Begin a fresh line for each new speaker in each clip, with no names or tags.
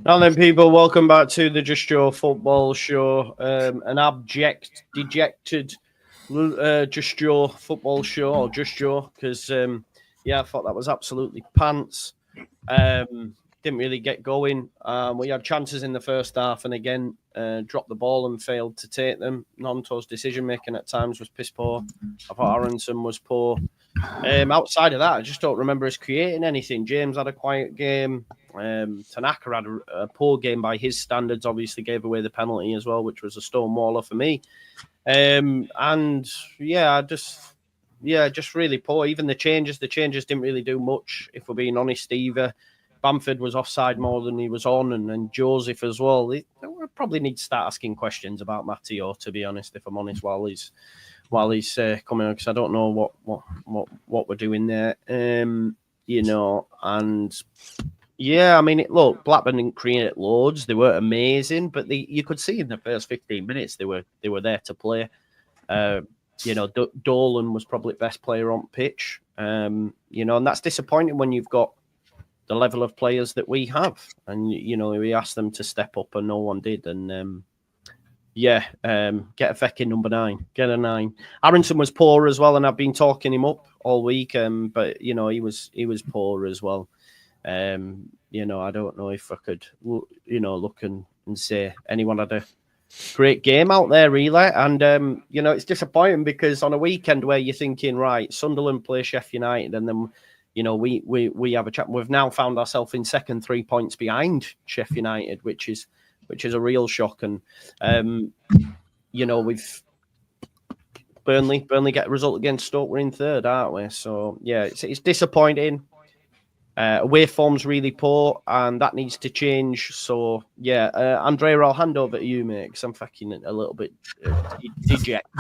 Now then, people, welcome back to the Just Joe football show. An abject, dejected Just Joe football show, or Just Joe, because, I thought that was absolutely pants. Didn't really get going. We had chances in the first half and again dropped the ball and failed to take them. Nonto's decision making at times was piss poor. I thought Aronson was poor. Outside of that, I just don't remember us creating anything. James had a quiet game. Tanaka had a poor game by his standards, obviously gave away the penalty as well, which was a stonewaller for me. Just really poor. Even the changes didn't really do much, if we're being honest either. Bamford was offside more than he was on, and Joseph as well. We probably need to start asking questions about Matteo, to be honest, if I'm honest, while he's coming on, because I don't know what we're doing there. And yeah, I mean, look, Blackburn didn't create loads. They weren't amazing, but you could see in the first 15 minutes they were there to play. Dolan was probably best player on pitch. And that's disappointing when you've got the level of players that we have, and we asked them to step up, and no one did. And get a fecking number 9, get a 9. Aronson was poor as well, and I've been talking him up all week. But he was poor as well. I don't know if I could, look and say anyone had a great game out there, really. And, it's disappointing because on a weekend where you're thinking, right, Sunderland play Sheffield United, and then, we have a chat. We've now found ourselves in second, 3 points behind Sheffield United, which is a real shock. And, we've Burnley get a result against Stoke. We're in third, aren't we? So, yeah, it's disappointing. Away form's really poor, and that needs to change. So, yeah, Andrea, I'll hand over to you, mate, because I'm fucking a little bit dejected.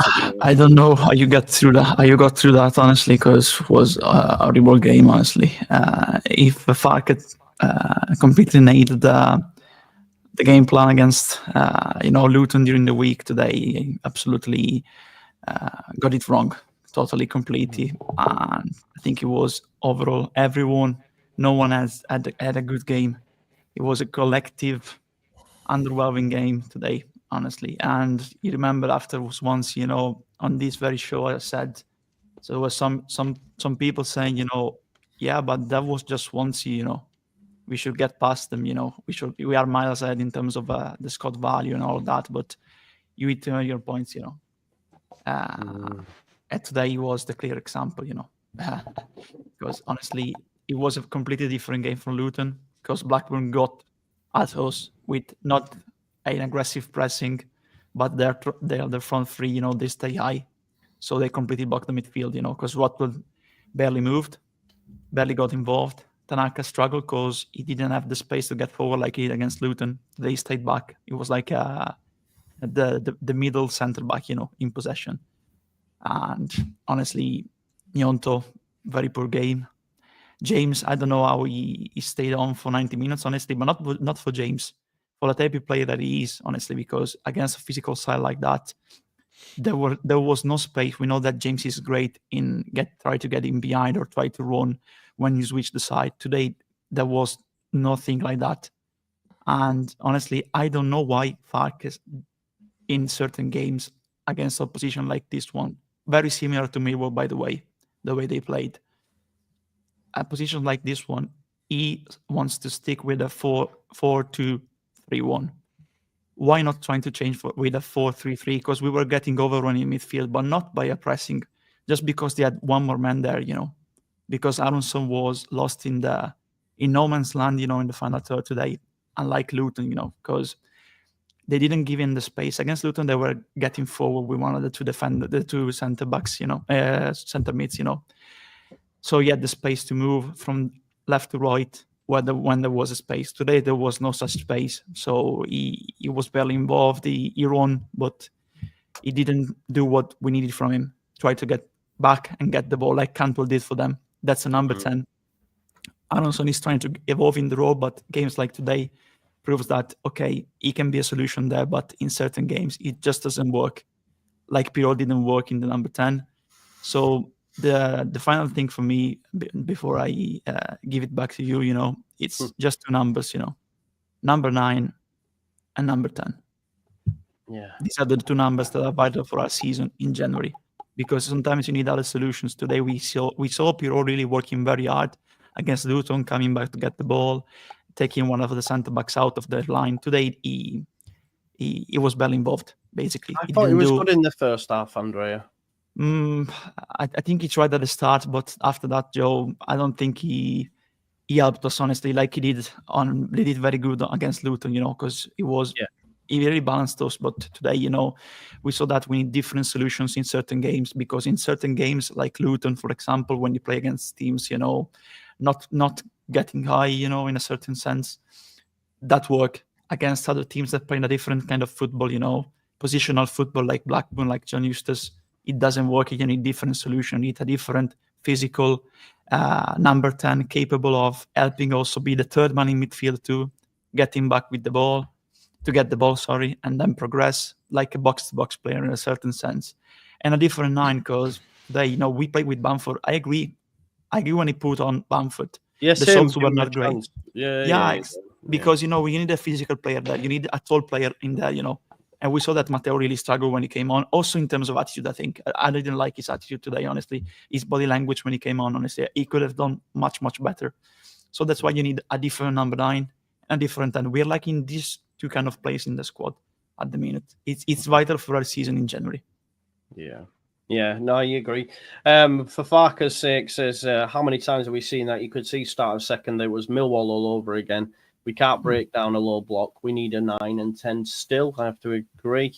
I don't know how you got through that, honestly, because it was a horrible game, honestly. If Fark had completely nailed the game plan against, Luton during the week today, absolutely got it wrong, totally, completely. And I think it was overall no one has had a good game. It was a collective, underwhelming game today, honestly. And you remember afterwards, once, on this very show, I said, so there was some people saying, yeah, but that was just once, we should get past them, we are miles ahead in terms of the squad value and all that. But you hit your points, and today was the clear example, because honestly, it was a completely different game from Luton, because Blackburn got at us with not an aggressive pressing, but they're the front three, they stay high, so they completely blocked the midfield, because Watford barely moved, barely got involved. Tanaka struggled because he didn't have the space to get forward like he did against Luton. They stayed back. It was like the middle centre back, in possession. And honestly, Nyonto, very poor game. James, I don't know how he stayed on for 90 minutes, honestly, but not for James, for the type of player that he is, honestly, because against a physical side like that, there was no space. We know that James is great in try to get in behind or try to run when you switch the side. Today, there was nothing like that. And honestly, I don't know why Farkas in certain games against opposition like this one, very similar to Millwall, by the way, the way they played. A position like this one, he wants to stick with a 4-2-3-1. Why not trying to change with a 4-3-3? Because we were getting overrun in midfield, but not by a pressing, just because they had one more man there, because Aronson was lost in no man's land, in the final third today, unlike Luton, because they didn't give him the space. Against Luton, they were getting forward with one of the two centre backs, centre mids, So he had the space to move from left to right when there was a space. Today, there was no such space. So he was barely involved. He ran, but he didn't do what we needed from him. Try to get back and get the ball like Cantwell did for them. That's a number 10. Aronson is trying to evolve in the role, but games like today proves that, okay, he can be a solution there, but in certain games, it just doesn't work. Like Pirlo didn't work in the number 10. So the final thing for me, before I give it back to you, it's just two numbers, number 9, and number 10.
Yeah.
These are the 2 numbers that are vital for our season in January, because sometimes you need other solutions. Today we saw Pirot really working very hard against Luton, coming back to get the ball, taking one of the centre backs out of the line. Today he was well involved, basically.
I thought he was good in the first half, Andrea.
I think he tried at the start, but after that, Joe, I don't think he helped us, honestly, like he did very good against Luton, because he really balanced us. But today, we saw that we need different solutions in certain games, because in certain games, like Luton, for example, when you play against teams, not getting high, in a certain sense, that work against other teams that play in a different kind of football, positional football, like Blackburn, like John Eustace, it doesn't work. You need different solution. You need a different physical number 10 capable of helping also be the third man in midfield to getting back with the ball, and then progress like a box-to-box player in a certain sense. And a different 9, because today, we played with Bamford. I agree when he put on Bamford.
Yes,
the shots were not great.
Yeah.
Because, you need a physical player there. You need a tall player in there, And we saw that Matteo really struggled when he came on. Also in terms of attitude, I think. I didn't like his attitude today, honestly. His body language when he came on, honestly. He could have done much, much better. So that's why you need a different number 9 and different 10. We're lacking these 2 kind of players in the squad at the minute. It's vital for our season in January.
Yeah, no, I agree. For Farker's sake, says, how many times have we seen that? You could see start of second, it was Millwall all over again. We can't break down a low block. We need a 9 and 10 still. I have to agree.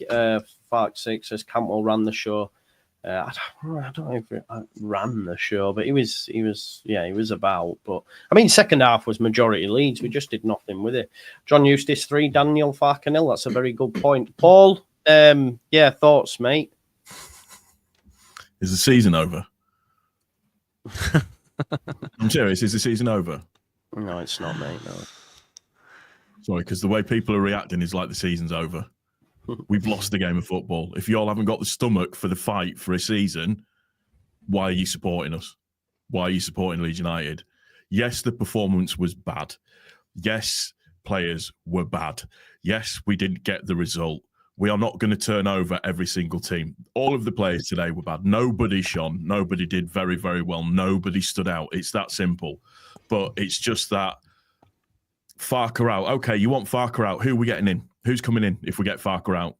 Fark 6 says Cantwell ran the show. I don't know if it ran the show, but he was about. But I mean, second half was majority Leeds. We just did nothing with it. John Eustace 3, Daniel Farker 0. That's a very good point. Paul, thoughts, mate?
Is the season over? I'm serious. Is the season over?
No, it's not, mate. No.
Sorry, because the way people are reacting is like the season's over. We've lost the game of football. If y'all haven't got the stomach for the fight for a season, why are you supporting us? Why are you supporting Leeds United? Yes, the performance was bad. Yes, players were bad. Yes, we didn't get the result. We are not going to turn over every single team. All of the players today were bad. Nobody shone. Nobody did very, very well. Nobody stood out. It's that simple. But it's just that Farker out. Okay, you want Farker out. Who are we getting in? Who's coming in if we get Farker out?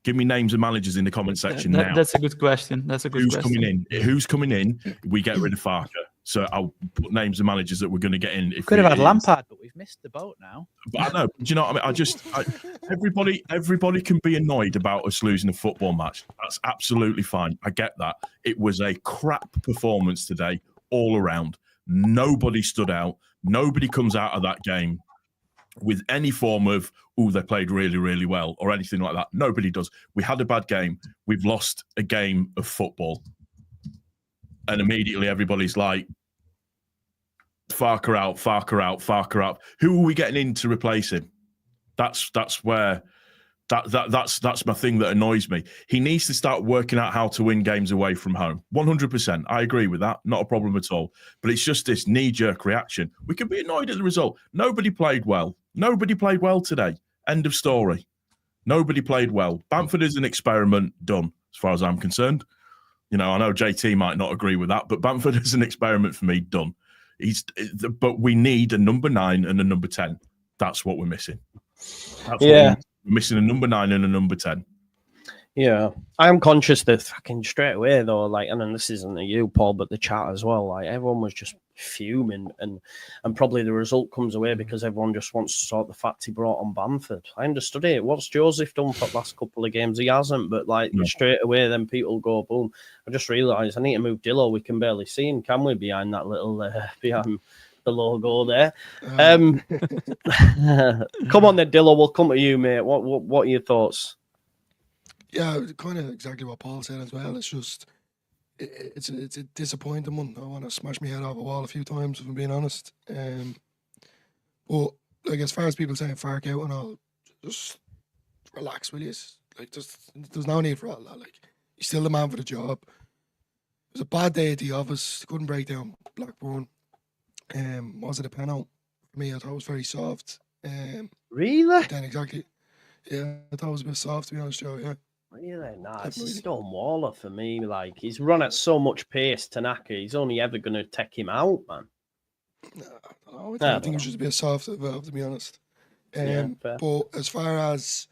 Give me names of managers in the comment section now.
That's a good question.
Who's coming in? Who's coming in? We get rid of Farker. So I'll put names of managers that we're going to get in. If
could have had Lampard, but we've missed the boat now.
But I know. Do you know what I mean? Everybody can be annoyed about us losing a football match. That's absolutely fine. I get that. It was a crap performance today all around. Nobody stood out. Nobody comes out of that game with any form of, they played really, really well or anything like that. Nobody does. We had a bad game. We've lost a game of football. And immediately everybody's like, Farker out, Farker out, Farker out. Who are we getting in to replace him? That's where that's my thing that annoys me. He needs to start working out how to win games away from home. 100%. I agree with that. Not a problem at all. But it's just this knee-jerk reaction. We can be annoyed at the result. Nobody played well. Nobody played well today. End of story. Nobody played well. Bamford is an experiment done, as far as I'm concerned. I know JT might not agree with that, but Bamford is an experiment for me done. But we need a number 9 and a number 10. That's what we're missing. We're missing a number 9 and a number 10.
Yeah, I am conscious that fucking straight away though, and then this isn't you, Paul, but the chat as well. Everyone was just fuming, and probably the result comes away because everyone just wants to sort the fact he brought on Bamford. I understood it. What's Joseph done for the last couple of games? He hasn't, but straight away, then people go boom. I just realised I need to move Dillo. We can barely see him, can we? Behind that little behind the logo there. Come on then, Dillo. We'll come to you, mate. What are your thoughts?
Yeah, kind of exactly what Paul said as well. It's just, it's a disappointing one. I want to smash my head off a wall a few times, if I'm being honest. But as far as people saying Fark out and all, just relax, will you? There's no need for all that. He's still the man for the job. It was a bad day at the office. Couldn't break down Blackburn. Was it a penalty? For me, I thought it was very soft.
Really?
Then exactly. Yeah, I thought it was a bit soft, to be honest, Joe. Yeah.
Really? Nah, it's a
Definitely.
stone waller for me. Like, he's run at so much pace, Tanaka. He's only ever going to take him out, man.
I
don't
think it was
know.
just a bit soft, to be honest.
Yeah, fair.
But as far as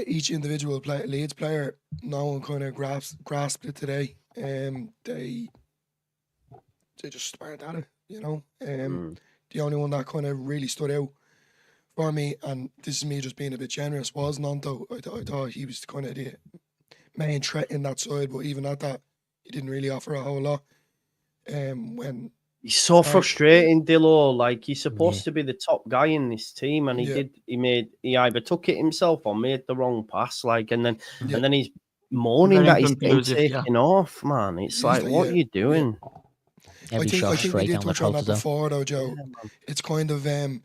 each individual Leeds player, no one kind of grasped it today. They just weren't at it, you know. The only one that kind of really stood out for me, and this is me just being a bit generous, was Nanto. I thought he was kind of the main threat in that side, but even at that, he didn't really offer a whole lot. When
He's so frustrating, Dillo. Like, he's supposed to be the top guy in this team, and he either took it himself or made the wrong pass. Like, and then he's moaning that he's getting taken off, man. It's like, what are you doing?
I think we did touch on that before, though, Joe. It's kind of the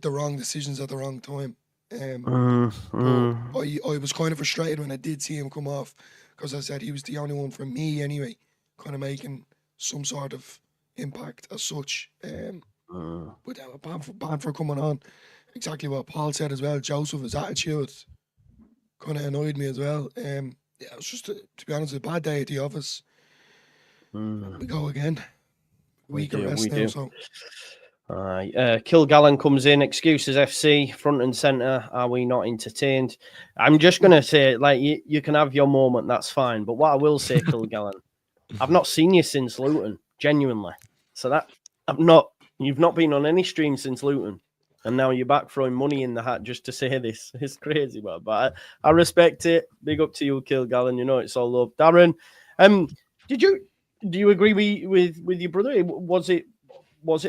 wrong decisions at the wrong time. But I was kind of frustrated when I did see him come off, because I said he was the only one for me anyway, kind of making some sort of impact as such. But bad for coming on. Exactly what Paul said as well. Joseph, his attitude kind of annoyed me as well. It was just, to be honest, a bad day at the office. We go again. We do. So.
Kilgallen comes in, excuses FC, front and centre. Are we not entertained? I'm just going to say, like, you can have your moment, that's fine. But what I will say, Kilgallen, I've not seen you since Luton, genuinely. So that you've not been on any stream since Luton. And now you're back throwing money in the hat just to say this. It's crazy, man. But I respect it. Big up to you, Kilgallen. You know it's all love. Darren, do you agree with your brother? Was it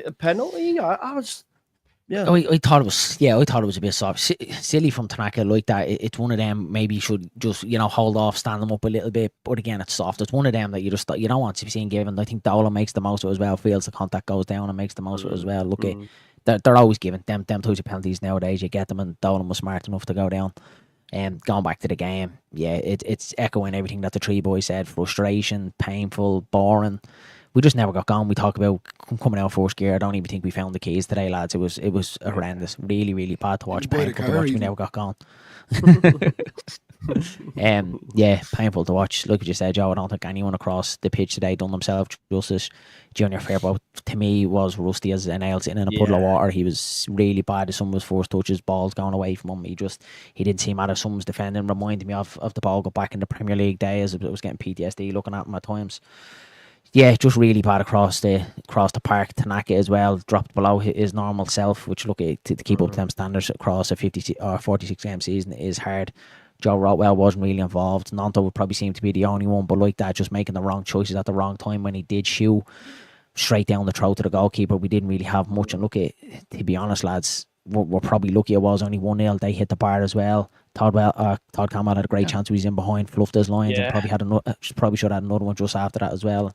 a penalty? I was, yeah.
I thought it was. Yeah, I thought it was a bit soft, silly from Tanaka like that. It's one of them. Maybe you should just hold off, stand them up a little bit. But again, it's soft. It's one of them that you don't want to be seeing given. I think Dolan makes the most of it as well. Feels the contact goes down and makes the most of it as well. Look at they're always giving them types of penalties nowadays. You get them, and Dolan was smart enough to go down. Going back to the game, it's echoing everything that the three boys said. Frustration, painful, boring. We just never got gone. We talk about coming out first gear. I don't even think we found the keys today, lads. It was horrendous. Really, really bad to watch. Painful to watch. We never got gone. Painful to watch. Like you said, Joe, I don't think anyone across the pitch today done themselves justice. Junior Fairbault, to me, was rusty as an nail sitting in a puddle of water. He was really bad as some of his first touches, balls going away from him. He didn't seem out of someone's defending. Reminded me of the ball got back in the Premier League days. I was getting PTSD looking at him at times. Yeah, just really bad across the park. Tanaka as well dropped below his normal self, which to keep up to them standards across a 56 or 46 game season is hard. Joe Rotwell wasn't really involved. Nanto would probably seem to be the only one, but like that, just making the wrong choices at the wrong time when he did shoot straight down the throat to the goalkeeper. We didn't really have much. And to be honest, lads, we're probably lucky it was only 1-0. They hit the bar as well. Todd Campbell had a great chance. He was in behind, fluffed his lines, and probably should have had another one just after that as well.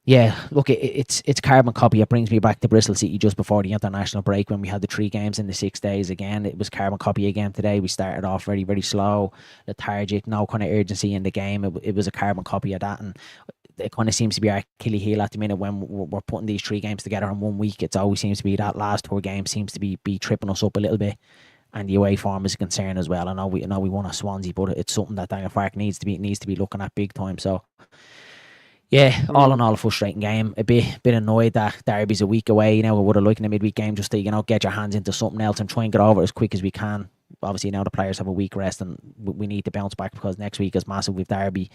Yeah, look, it's carbon copy. It brings me back to Bristol City just before the international break when we had the 3 games in the 6 days again. It was carbon copy again today. We started off very, very slow, lethargic, no kind of urgency in the game. It was a carbon copy of that, and it kind of seems to be our Achilles heel at the minute when we're putting these 3 games together in 1 week. It always seems to be that last 4 games seems to be tripping us up a little bit. And the away form is a concern as well. I know we won at Swansea, but it's something that Daniel Farke needs to be looking at big time. So yeah, all in all, a frustrating game. A bit annoyed that Derby's a week away. We would have liked in a midweek game just to get your hands into something else and try and get over it as quick as we can. Obviously now the players have a week rest and we need to bounce back because next week is massive with Derby.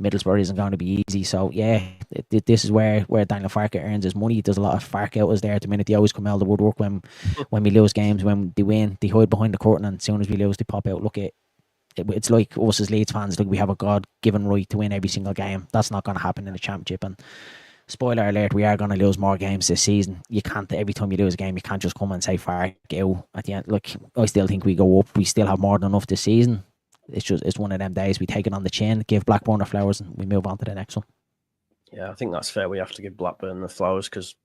Middlesbrough isn't going to be easy. So yeah, this is where Daniel Farke earns his money. There's a lot of Farke outers there at the minute. They always come out of the woodwork when we lose games. When they win, they hide behind the curtain, and as soon as we lose, they pop out. Look at it's like us as Leeds fans. Like we have a God-given right to win every single game. That's not going to happen in the Championship. And spoiler alert, we are going to lose more games this season. You can't, every time you lose a game, you can't just come and say Farke out at the end. Look, I still think we go up. We still have more than enough this season. It's one of them days we take it on the chin, give Blackburn the flowers, and we move on to the next one.
Yeah, I think that's fair. We have to give Blackburn the flowers because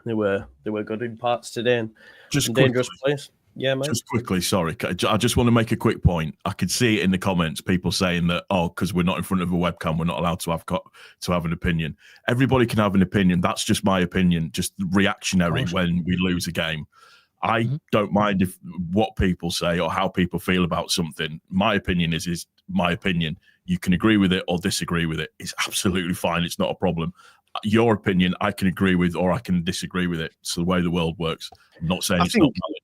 they were good in parts today and just dangerous place. Yeah, mate. Just
quickly, sorry. I just want to make a quick point. I could see it in the comments, people saying that, because we're not in front of a webcam, we're not allowed to have an opinion. Everybody can have an opinion. That's just my opinion, just reactionary when we lose a game. I don't mind if what people say or how people feel about something. My opinion is my opinion. You can agree with it or disagree with it. It's absolutely fine. It's not a problem. Your opinion, I can agree with or I can disagree with it. It's the way the world works. I'm not saying it's not valid.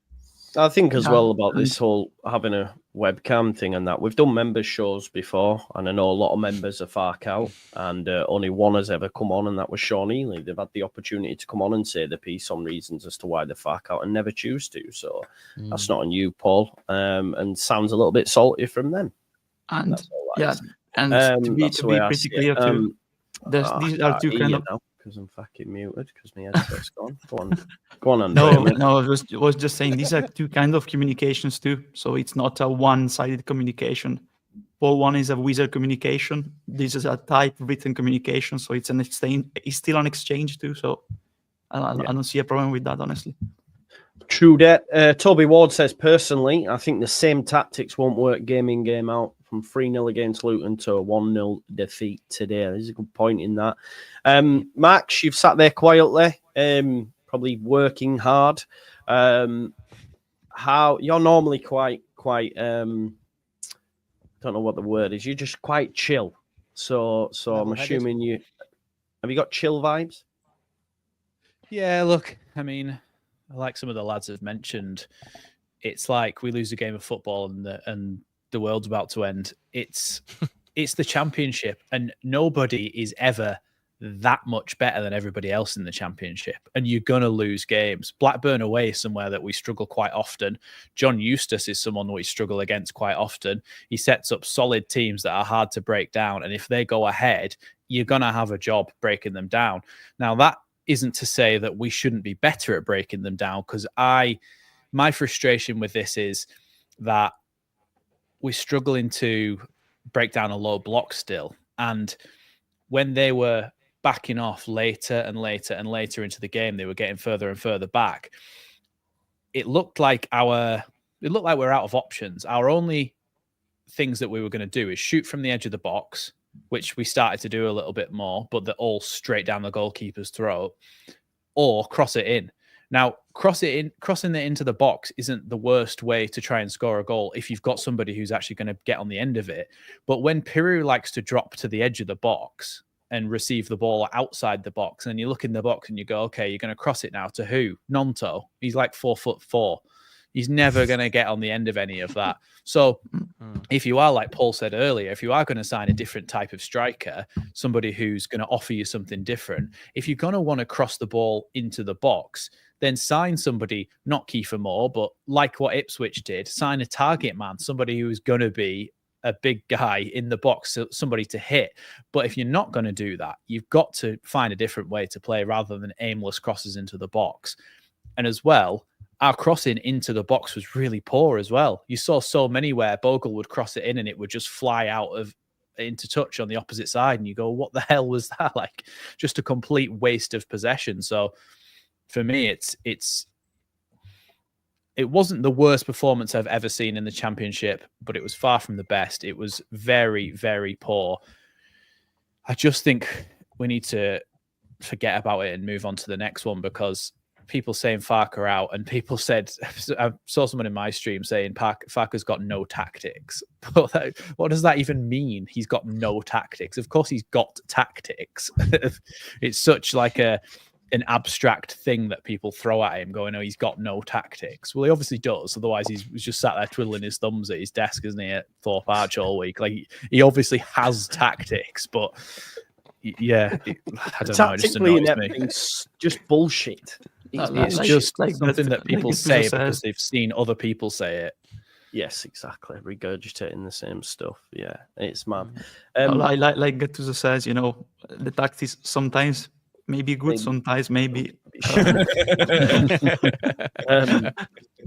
I think as well about this whole having a webcam thing and that. We've done members shows before, and I know a lot of members are Fark out, and only one has ever come on, and that was Sean Ely. They've had the opportunity to come on and say the piece on reasons as to why they're Fark out and never choose to. So that's not on you, Paul, and sounds a little bit salty from them.
And to be pretty clear too, these are two kind of...
Because I'm fucking muted because my headset's gone. Go on,
Andrea. No, I was just saying these are two kind of communications too. So it's not a one-sided communication. Paul one is a wizard communication. This is a typewritten communication. So it's it's still an exchange too. So I don't see a problem with that, honestly.
True that. Toby Ward says, personally, I think the same tactics won't work game in, game out. From 3-0 against Luton to a 1-0 defeat today. There's a good point in that. Max, you've sat there quietly, probably working hard. How you're normally quite don't know what the word is. You're just quite chill. So I'm assuming have you got chill vibes?
Yeah, look, I mean, like some of the lads have mentioned, it's like we lose a game of football and the world's about to end. It's the championship, and nobody is ever that much better than everybody else in the championship, and you're gonna lose games. Blackburn away is somewhere that we struggle quite often. John Eustace is someone that we struggle against quite often. He sets up solid teams that are hard to break down, and if they go ahead, you're gonna have a job breaking them down. Now, that isn't to say that we shouldn't be better at breaking them down, because my frustration with this is that we're struggling to break down a low block still. And when they were backing off later and later and later into the game, they were getting further and further back. It looked like we're out of options. Our only things that we were going to do is shoot from the edge of the box, which we started to do a little bit more, but they're all straight down the goalkeeper's throat, or cross it in. Now, crossing it into the box isn't the worst way to try and score a goal if you've got somebody who's actually going to get on the end of it. But when Piru likes to drop to the edge of the box and receive the ball outside the box, and you look in the box and you go, okay, you're going to cross it now to who? Nonto. He's like 4'4". He's never going to get on the end of any of that. So if you are, like Paul said earlier, if you are going to sign a different type of striker, somebody who's going to offer you something different, if you're going to want to cross the ball into the box, then sign somebody, not Kiefer Moore, but like what Ipswich did, sign a target man, somebody who's going to be a big guy in the box, somebody to hit. But if you're not going to do that, you've got to find a different way to play rather than aimless crosses into the box. And as well, our crossing into the box was really poor as well. You saw so many where Bogle would cross it in and it would just fly out into touch on the opposite side. And you go, what the hell was that? Like, just a complete waste of possession. So for me, it wasn't the worst performance I've ever seen in the championship, but it was far from the best. It was very, very poor. I just think we need to forget about it and move on to the next one, because people saying Farke out, and people said, I saw someone in my stream saying Farke's got no tactics. What does that even mean? He's got no tactics. Of course he's got tactics. It's such like an abstract thing that people throw at him going, oh, he's got no tactics. Well, he obviously does. Otherwise, he's just sat there twiddling his thumbs at his desk, isn't he, at Thorpe Arch all week? Like, he obviously has tactics, but yeah, I don't know. It just annoys me.
It's just bullshit.
It's just like something that people say because they've seen other people say it.
Yes, exactly. Regurgitating the same stuff. Yeah, it's mad.
Like Gattuso says, the tactics sometimes may be good, sometimes maybe.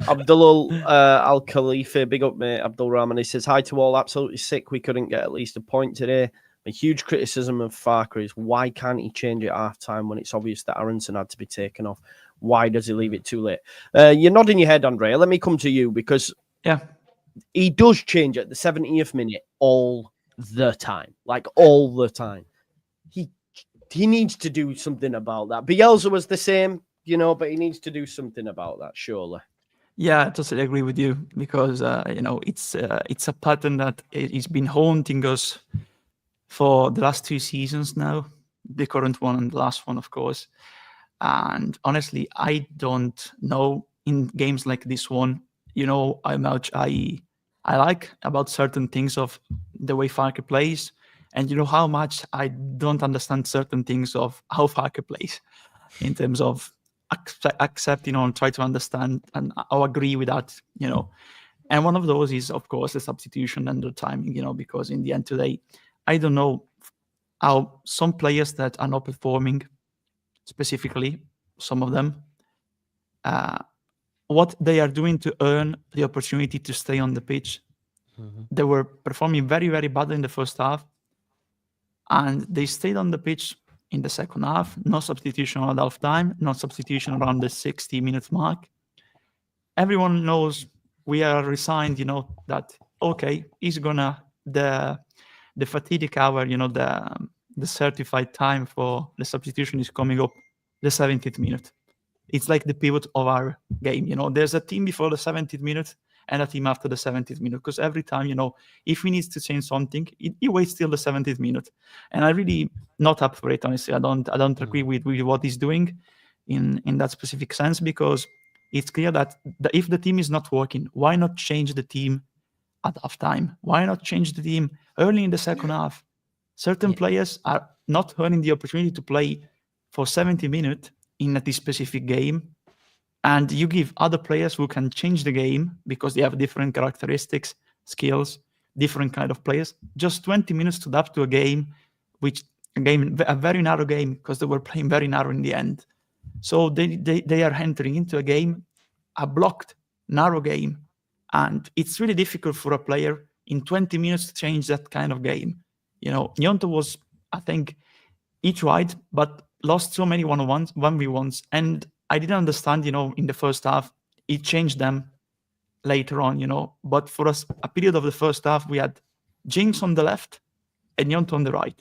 Abdul Al Khalifa, big up, mate. Abdul Rahman. He says, hi to all. Absolutely sick. We couldn't get at least a point today. A huge criticism of Farke is why can't he change at half time when it's obvious that Aronson had to be taken off? Why does he leave it too late? You're nodding your head, Andrea. Let me come to you, because he does change at the 70th minute all the time. Like, all the time. He needs to do something about that. Bielsa was the same, but he needs to do something about that, surely.
Yeah, I totally agree with you because it's a pattern that it's been haunting us for the last 2 seasons now, the current one and the last one, of course. And honestly, I don't know in games like this one, how much I like about certain things of the way Farke plays, and how much I don't understand certain things of how Farke plays in terms of accepting and try to understand, and I'll agree with that, And one of those is, of course, the substitution and the timing, because in the end today, I don't know how some players that are not performing, specifically some of them, what they are doing to earn the opportunity to stay on the pitch. They were performing very, very badly in the first half, and they stayed on the pitch in the second half. No substitution at half time, no substitution around the 60 minutes mark. Everyone knows we are resigned, that okay, he's gonna the fatigue hour, the certified time for the substitution is coming up the 70th minute. It's like the pivot of our game. There's a team before the 70th minute and a team after the 70th minute. Because every time, if we need to change something, he waits till the 70th minute. And I really not up for it, honestly. I don't agree with what he's doing in that specific sense, because it's clear that if the team is not working, why not change the team at halftime? Why not change the team early in the second half? Certain players are not earning the opportunity to play for 70 minutes in this specific game, and you give other players who can change the game because they have different characteristics, skills, different kind of players, just 20 minutes to adapt to a game, a very narrow game, because they were playing very narrow in the end. So they are entering into a game, a blocked, narrow game, and it's really difficult for a player in 20 minutes to change that kind of game. Nyonto was, I think, he tried, but lost so many 1-on-1s, 1v1s, and I didn't understand, in the first half. He changed them later on, but for us, a period of the first half, we had Jinx on the left and Nyonto on the right.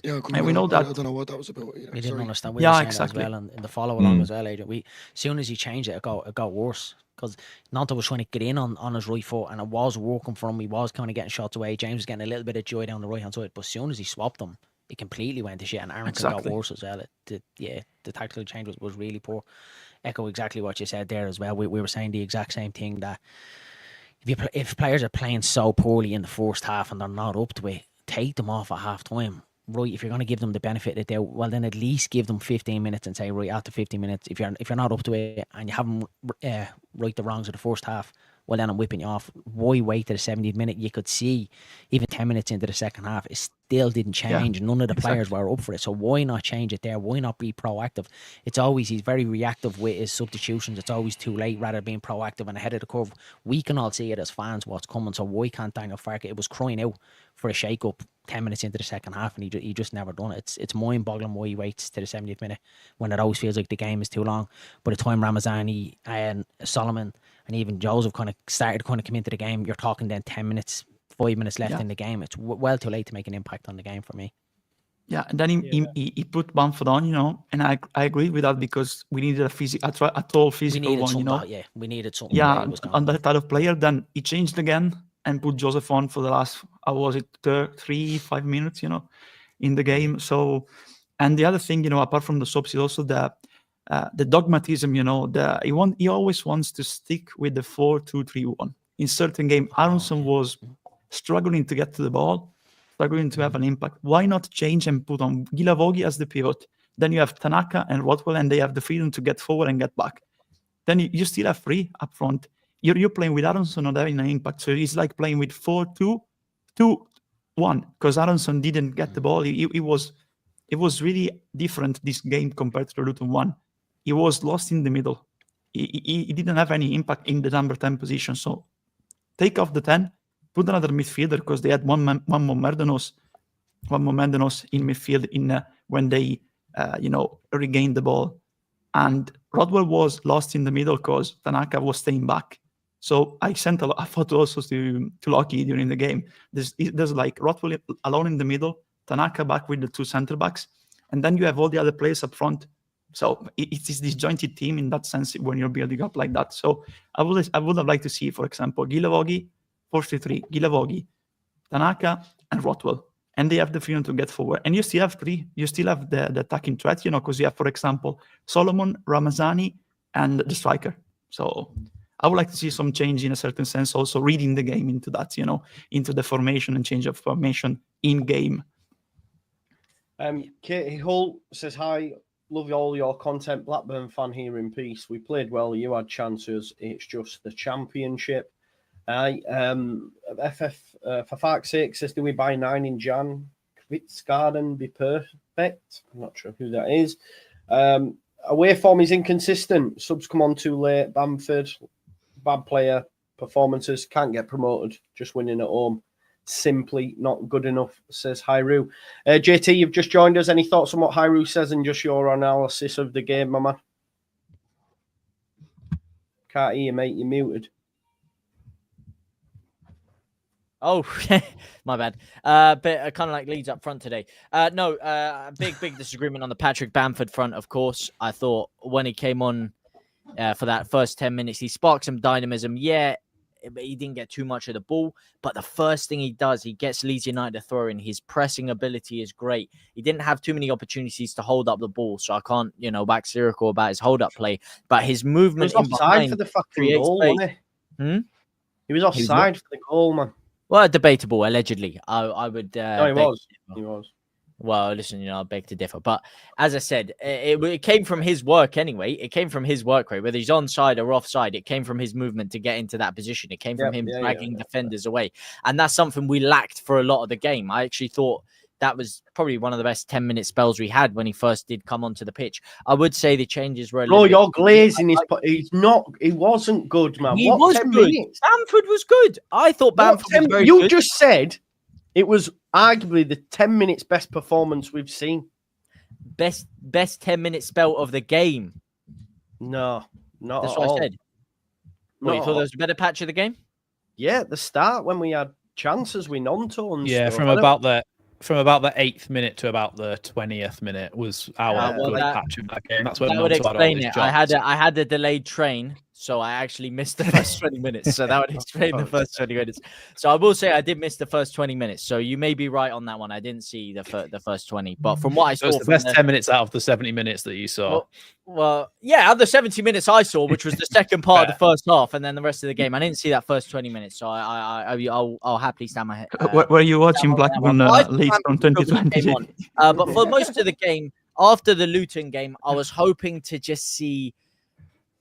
Yeah,
and we know that.
I don't know what that was about.
We didn't understand. We were saying
exactly.
that as well, and the follow along as well, Adrian. As soon as he changed it, it got worse, because Nyonto was trying to get in on his right foot, and it was working for him. He was kind of getting shots away. James was getting a little bit of joy down the right hand side, but as soon as he swapped them, it completely went to shit, and Aaron got worse as well. The tactical change was really poor. Echo exactly what you said there as well. We were saying the exact same thing, that if players are playing so poorly in the first half and they're not up to it, take them off at half time. Right, if you're going to give them the benefit of the doubt, well, then at least give them 15 minutes and say, right, after 15 minutes, if you're not up to it and you haven't right the wrongs of the first half, well, then I'm whipping you off. Why wait to the 70th minute? You could see even 10 minutes into the second half, it still didn't change. None of the players were up for it. So why not change it there? Why not be proactive? He's very reactive with his substitutions. It's always too late rather than being proactive and ahead of the curve. We can all see it as fans what's coming. So why can't Daniel Farke? It was crying out for a shake-up 10 minutes into the second half, and he just never done it. It's mind-boggling why he waits to the 70th minute when it always feels like the game is too long. By the time Ramazani and Solomon and even Joseph kind of started to come into the game, you're talking then 10 minutes, 5 minutes left in the game. It's well too late to make an impact on the game for me. Yeah, and then he put Bamford on, and I agree with that, because we needed a tall physical one, we needed something. Yeah, on that type of player. Then he changed again and put Joseph on for the last, 3-5 minutes, in the game. So, and the other thing, apart from the subs, is also the dogmatism, he always wants to stick with the 4-2-3-1. In certain game, Aronson was struggling to get to the ball, struggling to have an impact. Why not change and put on Gilavogi as the pivot? Then you have Tanaka and Rothwell, and they have the freedom to get forward and get back. Then you still have three up front. You're playing with Aronson not having an impact. So it's like playing with 4-2-2-1, because Aronson didn't get the ball. It was really different, this game, compared to the Luton one. He was lost in the middle. He didn't have any impact in the number 10 position. So take off the 10, put another midfielder, because they had one more Mendenos in midfield when they regained the ball. And Rodwell was lost in the middle because Tanaka was staying back. So I sent a photo also to Loki during the game. There's like Rodwell alone in the middle, Tanaka back with the two center backs, and then you have all the other players up front
So it's this disjointed team in that sense when you're building up like that. So I would have liked to see, for example, Gilavogi, 4-3-3, Gilavogi, Tanaka, and Rothwell. And they have the freedom to get forward. And you still have three. You still have the attacking threat, because you have, for example, Solomon, Ramazani, and the striker. So I would like to see some change in a certain sense, also reading the game into that, into the formation and change of formation in game.
Katie Hull says, hi, love all your content. Blackburn fan here in peace. We played well. You had chances. It's just the championship. FF, for fuck's sake, says, do we buy 9 in Jan? Kvitsgarden be perfect. I'm not sure who that is. Away form is inconsistent. Subs come on too late. Bamford, bad player. Performances, can't get promoted. Just winning at home. Simply not good enough, says Hyru. JT, you've just joined us. Any thoughts on what Hyru says and just your analysis of the game, my man? Can't hear you, mate. You're muted.
Oh, my bad. But kind of like Leeds up front today. Big disagreement on the Patrick Bamford front, of course. I thought when he came on for that first 10 minutes, he sparked some dynamism. Yeah, but he didn't get too much of the ball. But the first thing he does, he gets Leeds United to throw in. His pressing ability is great. He didn't have too many opportunities to hold up the ball, so I can't, wax lyrical about his hold-up play. But his movement...
He was offside for the fucking goal, wasn't he? He was offside for the goal, man.
Well, debatable, allegedly. I would...
no, he was.
Well, listen, I beg to differ. But as I said, it came from his work anyway. It came from his work rate, whether he's onside or offside. It came from his movement to get into that position. It came from him dragging defenders away. And that's something we lacked for a lot of the game. I actually thought that was probably one of the best 10-minute spells we had when he first did come onto the pitch. I would say the changes were...
you're glazing his... He wasn't good, man.
He was good. Minutes? Bamford was good. I thought Bamford was very good.
You just said... It was arguably the 10 minutes best performance we've seen.
Best 10-minute spell of the game.
No, not
That's
at
what
all.
I said. What, you thought there was a better patch of the game?
Yeah, at the start when we had chances, we non-to and
stuff. From about the 8th minute to about the 20th minute was our good patch of that game. That's when
that would explain it. I had a delayed train, so I actually missed the first 20 minutes. So that would explain the first 20 minutes. So I will say I did miss the first 20 minutes. So you may be right on that one. I didn't see the first 20, but from what I saw,
it's the best 10 minutes out of the 70 minutes that you saw.
Well, yeah, out of the 70 minutes I saw, which was the second part of the first half, and then the rest of the game, I didn't see that first 20 minutes. So I'll happily stand my head.
Were you watching Blackburn Leeds from 2020?
But for most of the game, after the Luton game, I was hoping to just see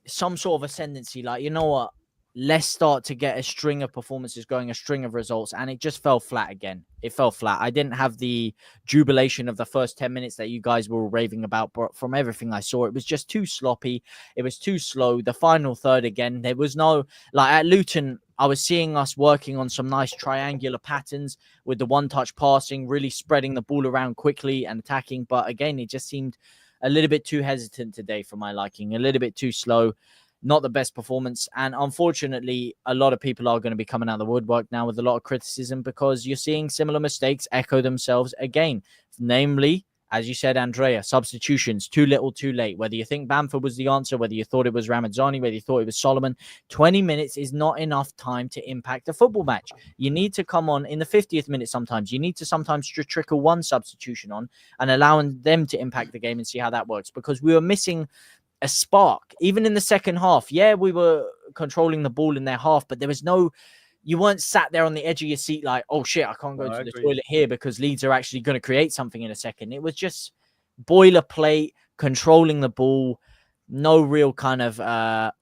some sort of ascendancy. Like, you know what? Let's start to get a string of performances going, a string of results. And it just fell flat again. It fell flat. I didn't have the jubilation of the first 10 minutes that you guys were raving about. But from everything I saw, it was just too sloppy. It was too slow. The final third again, there was no... Like at Luton, I was seeing us working on some nice triangular patterns with the one-touch passing, really spreading the ball around quickly and attacking. But again, it just seemed a little bit too hesitant today for my liking, a little bit too slow, not the best performance. And unfortunately, a lot of people are going to be coming out of the woodwork now with a lot of criticism because you're seeing similar mistakes echo themselves again. Namely, as you said, Andrea, substitutions, too little, too late. Whether you think Bamford was the answer, whether you thought it was Ramazzani, whether you thought it was Solomon, 20 minutes is not enough time to impact a football match. You need to come on in the 50th minute sometimes. You need to sometimes trickle one substitution on and allowing them to impact the game and see how that works, because we were missing a spark. Even in the second half, yeah, we were controlling the ball in their half, but there was no... You weren't sat there on the edge of your seat like, oh, shit, I can't go to the toilet here because Leeds are actually going to create something in a second. It was just boilerplate, controlling the ball, no real kind of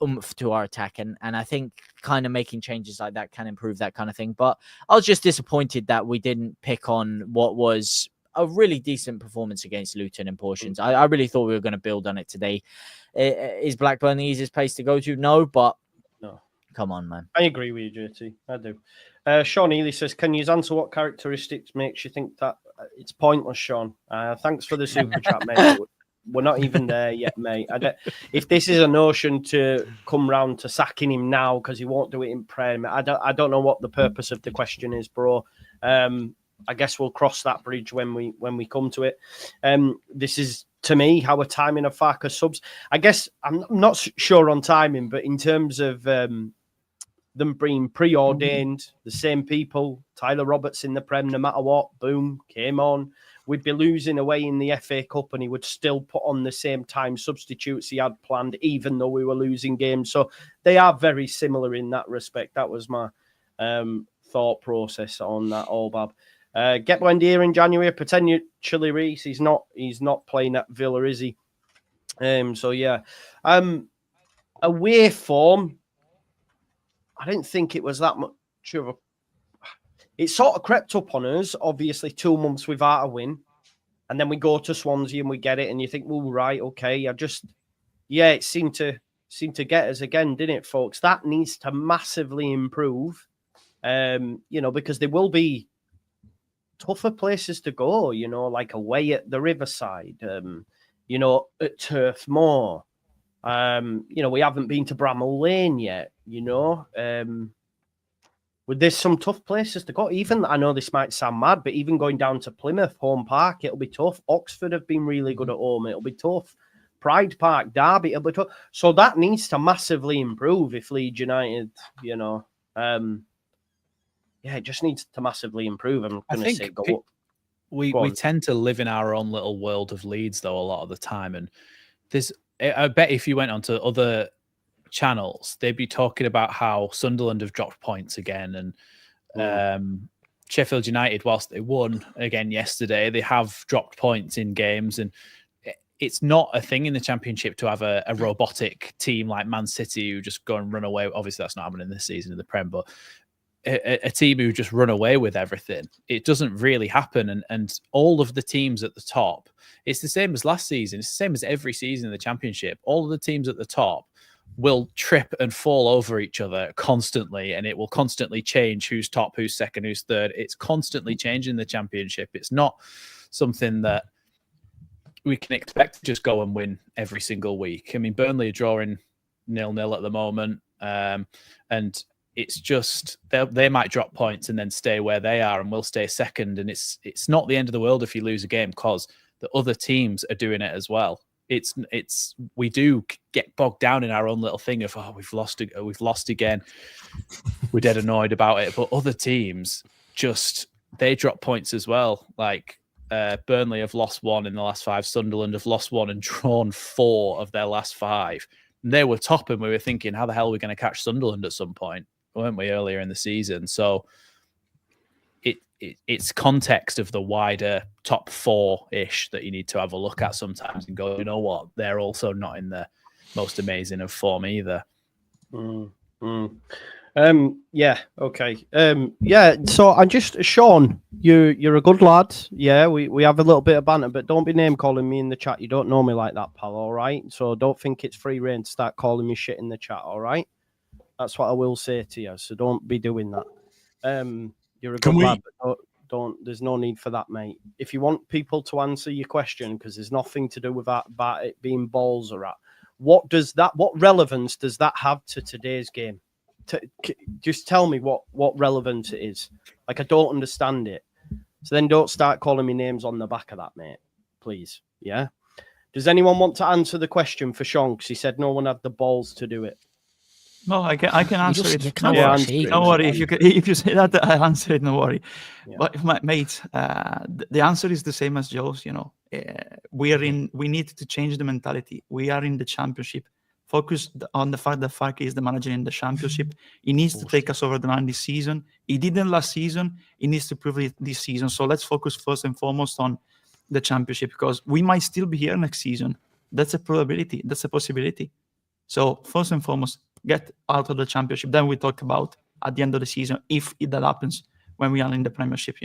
oomph to our attack. And I think kind of making changes like that can improve that kind of thing. But I was just disappointed that we didn't pick on what was a really decent performance against Luton in portions. I really thought we were going to build on it today. Is Blackburn the easiest place to go to? No, but... Come on, man.
I agree with you, JT. I do. Sean Ely says, can you answer what characteristics makes you think that it's pointless, Sean? Thanks for the super chat, mate. We're not even there yet, mate. If this is a notion to come round to sacking him now because he won't do it in Prem, I don't know what the purpose of the question is, bro. I guess we'll cross that bridge when we come to it. This is to me, our timing of Farke subs. I guess I'm not sure on timing, but in terms of them being preordained, the same people, Tyler Roberts in the Prem, no matter what, boom, came on. We'd be losing away in the FA Cup and he would still put on the same time substitutes he had planned, even though we were losing games. So they are very similar in that respect. That was my thought process on that, Albab. Get Buendia in January, potentially Reese. He's not playing at Villa, is he? So yeah. Away form, I didn't think it was that much of a... It sort of crept up on us, obviously 2 months without a win. And then we go to Swansea and we get it. And you think, well, right, okay. It seemed to get us again, didn't it, folks? That needs to massively improve, because there will be tougher places to go, like away at the Riverside, at Turf Moor. We haven't been to Bramall Lane yet, There's some tough places to go. Even, I know this might sound mad, but even going down to Plymouth, Home Park, it'll be tough. Oxford have been really good at home. It'll be tough. Pride Park, Derby, it'll be tough. So that needs to massively improve if Leeds United, it just needs to massively improve. I'm going to say go up.
We tend to live in our own little world of Leeds, though, a lot of the time. And I bet if you went onto other channels, they'd be talking about how Sunderland have dropped points again. And Sheffield United, whilst they won again yesterday, they have dropped points in games. And it's not a thing in the Championship to have a robotic team like Man City who just go and run away. Obviously, that's not happening this season in the Prem, but a team who just run away with everything. It doesn't really happen. And all of the teams at the top, it's the same as last season. It's the same as every season in the Championship. All of the teams at the top will trip and fall over each other constantly, and it will constantly change who's top, who's second, who's third. It's constantly changing the Championship. It's not something that we can expect to just go and win every single week. I mean, Burnley are drawing 0-0 at the moment, and it's just they might drop points and then stay where they are, and we'll stay second. And it's not the end of the world if you lose a game, because the other teams are doing it as well. We do get bogged down in our own little thing of we've lost again. We're dead annoyed about it, but other teams they drop points as well. Like Burnley have lost 1 in the last 5. Sunderland have lost 1 and drawn 4 of their last 5. And they were top, and we were thinking, how the hell are we going to catch Sunderland at some point, weren't we, earlier in the season? So it's context of the wider top 4-ish that you need to have a look at sometimes and go, you know what, they're also not in the most amazing of form either.
Yeah, okay. So I just, Sean, you're a good lad. Yeah, we have a little bit of banter, but don't be name calling me in the chat. You don't know me like that, pal, all right? So don't think it's free reign to start calling me shit in the chat, all right? That's what I will say to you, so don't be doing that. You're a good lad, but don't. There's no need for that, mate. If you want people to answer your question, because there's nothing to do with that about it being balls or at, what relevance does that have to today's game? Just tell me what relevance it is. Like, I don't understand it. So then don't start calling me names on the back of that, mate. Please. Yeah. Does anyone want to answer the question for Sean? Because he said no one had the balls to do it.
No, I can answer it.
Don't
worry. If you say that, I'll answer it. No worry.
Yeah.
But mate, the answer is the same as Joe's. We need to change the mentality. We are in the Championship. Focus on the fact that Farke is the manager in the Championship. He needs to take us over the line this season. He didn't last season. He needs to prove it this season. So let's focus first and foremost on the Championship, because we might still be here next season. That's a probability. That's a possibility. So first and foremost, get out of the Championship. Then we talk about at the end of the season, if that happens, when we are in the Premiership,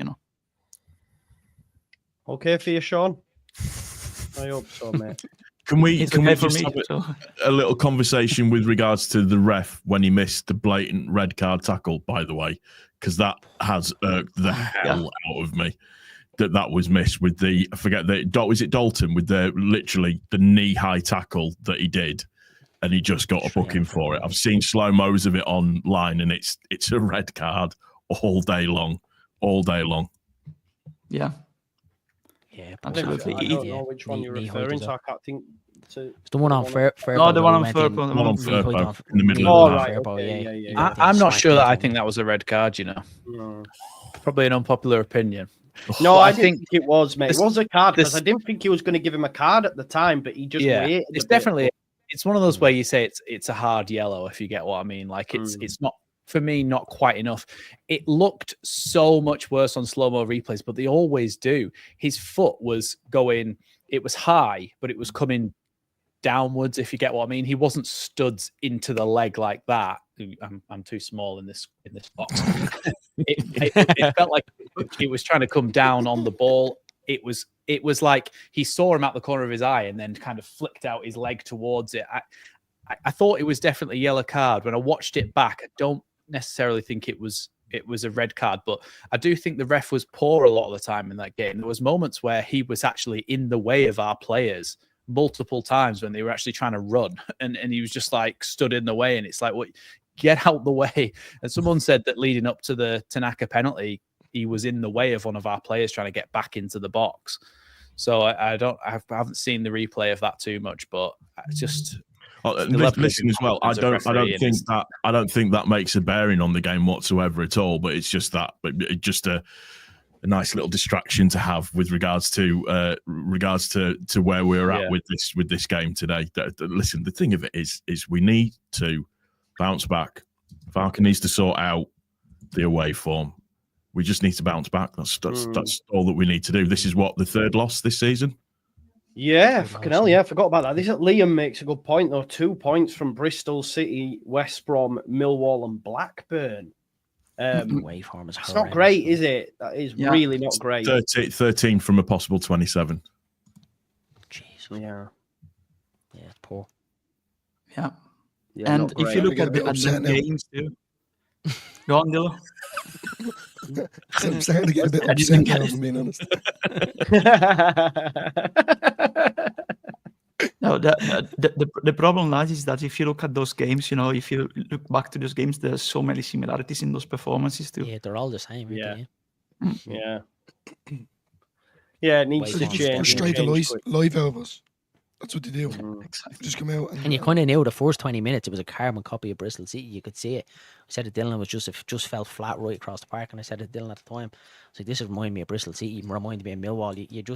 Okay for you, Sean? I hope so, mate.
Can we just
have
a little conversation with regards to the ref when he missed the blatant red card tackle, by the way, because that has irked the hell out of me. That was missed with was it Dalton with literally the knee-high tackle that he did, and he just got a booking for it. I've seen slow-mos of it online, and it's a red card all day long.
Yeah.
Yeah,
I
Absolutely.
don't know which one you're
knee height
referring
as
to.
well.
I can't think.
It's the one on Fairpo.
No, the one on
where we went
Fairpo,
in
the one on
knee height
Fairpo,
on-
in the middle
knee
of
height
the
on
right,
Fairpo,
okay,
yeah.
yeah.
He went in
I'm not
smack
sure that I
into
think
him.
that was a red card. You know,
No,
probably an unpopular opinion.
no,
But
I
I
didn't think it was, mate. It
this-
was a card because I
this-
didn't think he was going to give him a card at the time, but he just waited.
It's
a bit.
definitely it's one of those where you say it's a hard yellow, if you get what I mean. Like it's not, for me, not quite enough. It looked so much worse on slow-mo replays, but they always do. His foot was going, it was high, but it was coming downwards, if you get what I mean. He wasn't studs into the leg like that. I'm too small in this box. it felt like it was trying to come down on the ball. It was like he saw him out the corner of his eye and then kind of flicked out his leg towards it. I thought it was definitely a yellow card. When I watched it back, I don't necessarily think it was a red card, but I do think the ref was poor a lot of the time in that game. There was moments where he was actually in the way of our players multiple times when they were actually trying to run, and he was just like stood in the way, and it's like, what, get out the way. And someone said that leading up to the Tanaka penalty, he was in the way of one of our players trying to get back into the box. So I haven't seen the replay of that too much, but it's just
listen as well. I don't think that makes a bearing on the game whatsoever at all. But it's just that, a nice little distraction to have with regards to where we're at with this game today. Listen, the thing of it is we need to bounce back. Falcon needs to sort out the away form. We just need to bounce back. That's all that we need to do. This is what, the third loss this season?
Yeah, fucking hell, yeah, I forgot about that. Liam makes a good point, though. 2 points from Bristol City, West Brom, Millwall, and Blackburn.
Away form is
it's not great, is it? That is really not great.
13 from a possible 27.
Jeez.
Yeah,
it's poor.
Yeah.
And
if you look at the games too, go on, Dilo.
I'm starting to get a bit upset now, if I'm being honest.
No, the problem, lads, is that if you look at those games, if you look back to those games, there's so many similarities in those performances too.
Yeah, they're all the same.
Yeah.
Yeah.
Yeah, it needs to change.
Frustrate the life out of us. That's what they do.
Exactly.
Just come out
and you kind of knew the first 20 minutes it was a carbon copy of Bristol City. You could see it. I said that Dylan was just fell flat right across the park, and I said to Dylan at the time, I was like, this reminded me of Bristol City, reminded me of Millwall.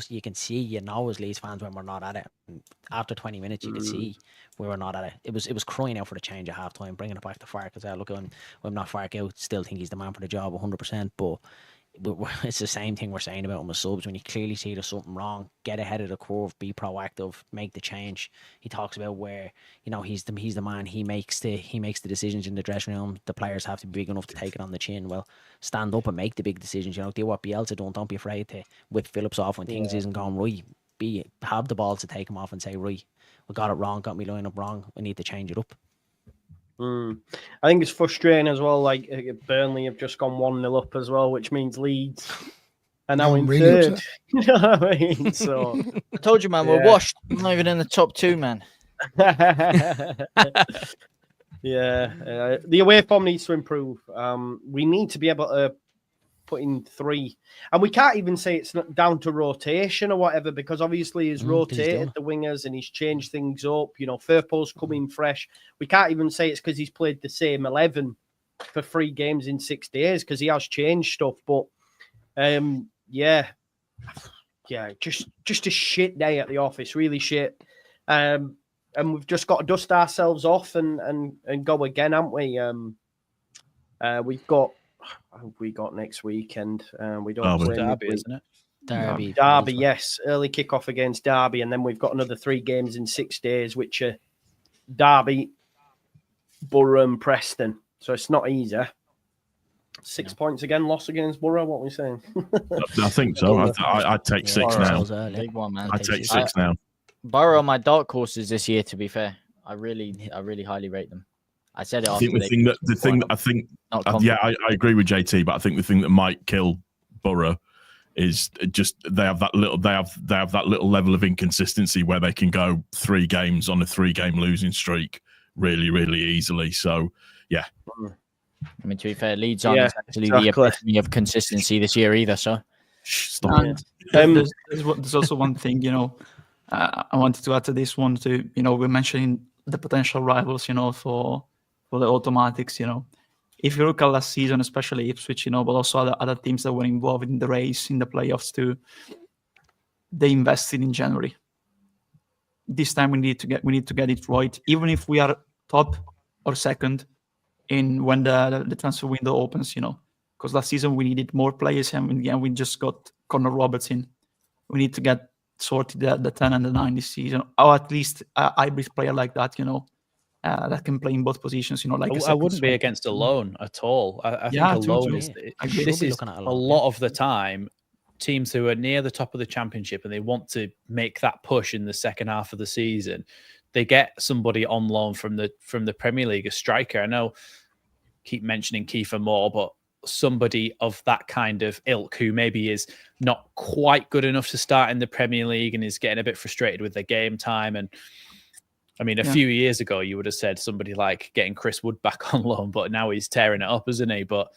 You can see, as Leeds fans when we're not at it. And after 20 minutes, you could see we were not at it. It was crying out for the change at half time, bringing it back to Farke. As look, I'm not Farke out. Still think he's the man for the job 100%, but it's the same thing we're saying about him with subs. When you clearly see there's something wrong, get ahead of the curve, be proactive, make the change. He talks about where he's the man. He makes the decisions in the dressing room. The players have to be big enough to take it on the chin. Well, stand up and make the big decisions. Do what Bielsa done. Don't be afraid to whip Phillips off when things isn't going right. Have the balls to take him off and say, right, we got it wrong, got me line up wrong. We need to change it up.
I think it's frustrating as well. Like Burnley have just gone 1-0 up as well, which means Leeds are now in
really
third. You know what I mean? So
I told you, man, we're washed. We're not even in the top 2, man.
The away form needs to improve. We need to be able to put in 3, and we can't even say it's not down to rotation or whatever, because obviously he's rotated the wingers and he's changed things up. Firpo's coming fresh. We can't even say it's because he's played the same 11 for 3 games in 6 days, because he has changed stuff. But just a shit day at the office, really shit. And we've just got to dust ourselves off and go again, haven't we? We've got next weekend. We don't play
Derby, isn't it?
Derby, yes. Early kickoff against Derby, and then we've got another 3 games in 6 days, which are Derby, Borough, and Preston. So it's not easy. 6 points again, loss against Borough. What are we saying?
I think so. I'd take 6 now.
Big one, man.
I'd take 6 now.
Borough are my dark horses this year, to be fair. I really highly rate them. I said it.
I agree with JT, but I think the thing that might kill Borough is just they have that little level of inconsistency where they can go 3 games on a 3-game losing streak really, really easily. So yeah.
I mean, to be fair, Leeds aren't actually the epitome of consistency this year either. So
Stop.
And
Um,
there's also one thing, I wanted to add to this one too. We're mentioning the potential rivals, for the automatics. If you look at last season, especially Ipswich, but also other teams that were involved in the race in the playoffs too, they invested in January. This time we need to get it right, even if we are top or second in when the transfer window opens. Because last season we needed more players, and in the end we just got Connor Roberts in. We need to get sorted the 10 and the 9 this season, or at least a hybrid player like that, that can play in both positions. Like
I wouldn't be against a loan at all. I think a loan is. This is a lot of the time teams who are near the top of the championship and they want to make that push in the second half of the season. They get somebody on loan from the Premier League, a striker. I know, keep mentioning Kiefer Moore, but somebody of that kind of ilk who maybe is not quite good enough to start in the Premier League and is getting a bit frustrated with their game time. And I mean, a few years ago, you would have said somebody like getting Chris Wood back on loan, but now he's tearing it up, isn't he? But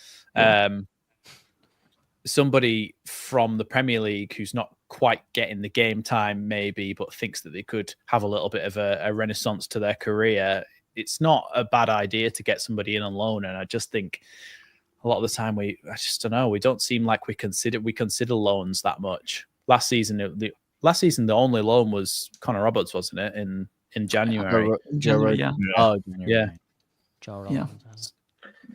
somebody from the Premier League who's not quite getting the game time maybe, but thinks that they could have a little bit of a renaissance to their career, it's not a bad idea to get somebody in on loan. And I just think a lot of the time I just don't know. We don't seem like we consider loans that much. Last season, the only loan was Connor Roberts, wasn't it? In January.
January, yeah.
Oh, January.
Yeah.
Yeah.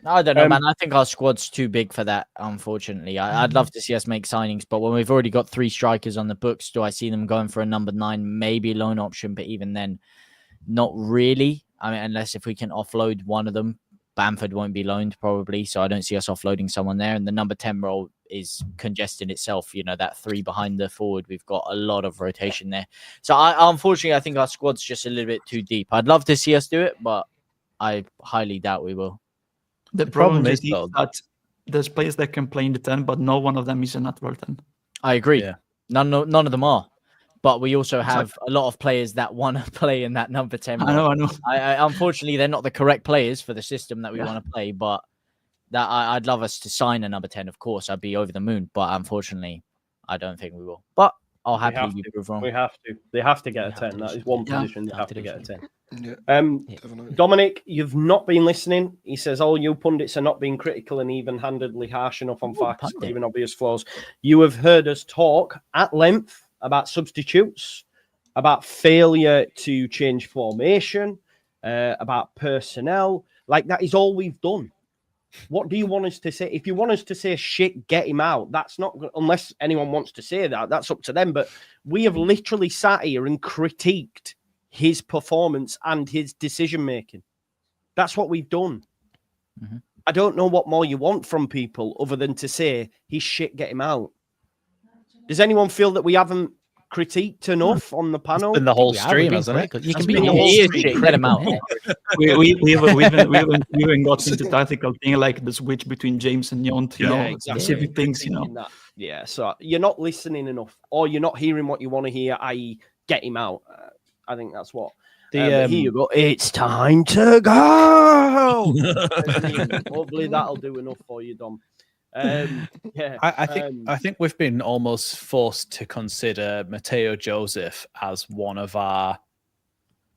I don't know, man. I think our squad's too big for that, unfortunately. I'd love to see us make signings, but when we've already got 3 strikers on the books, do I see them going for a number 9, maybe a loan option, but even then, not really. I mean, unless if we can offload one of them. Bamford won't be loaned probably, so I don't see us offloading someone there. And the number 10 role is congested itself. That 3 behind the forward, we've got a lot of rotation there. So unfortunately, I think our squad's just a little bit too deep. I'd love to see us do it, but I highly doubt we will.
The problem is that there's players that can play in the 10, but no one of them is a natural 10.
I agree.
Yeah.
None of them are. But we also have a lot of players that want to play in that number 10 role.
I know.
Unfortunately, they're not the correct players for the system that we want to play. But that I'd love us to sign a number 10, of course. I'd be over the moon. But unfortunately, I don't think we will. But I'll happily be proved wrong.
We have to. They have to get a 10. That is one position they have to get a 10.
Yeah,
Dominic, you've not been listening. He says all you pundits are not being critical and even-handedly harsh enough on facts, even obvious flaws. You have heard us talk at length about substitutes, about failure to change formation, about personnel. Like, that is all we've done. What do you want us to say? If you want us to say shit, get him out. That's not, unless anyone wants to say that, that's up to them. But we have literally sat here and critiqued his performance and his decision-making. That's what we've done.
Mm-hmm.
I don't know what more you want from people other than to say he's shit, get him out. Does anyone feel that we haven't critiqued enough on the panel?
In the whole stream, hasn't it?
You can be the whole stream.
Let him out.
we even got into tactical thing like the switch between James and Yont, specific things,
Yeah, so you're not listening enough, or you're not hearing what you want to hear, i.e. get him out. I think that's what. Here you go. It's time to go. Hopefully that'll do enough for you, Dom.
I think we've been almost forced to consider Mateo Joseph as one of our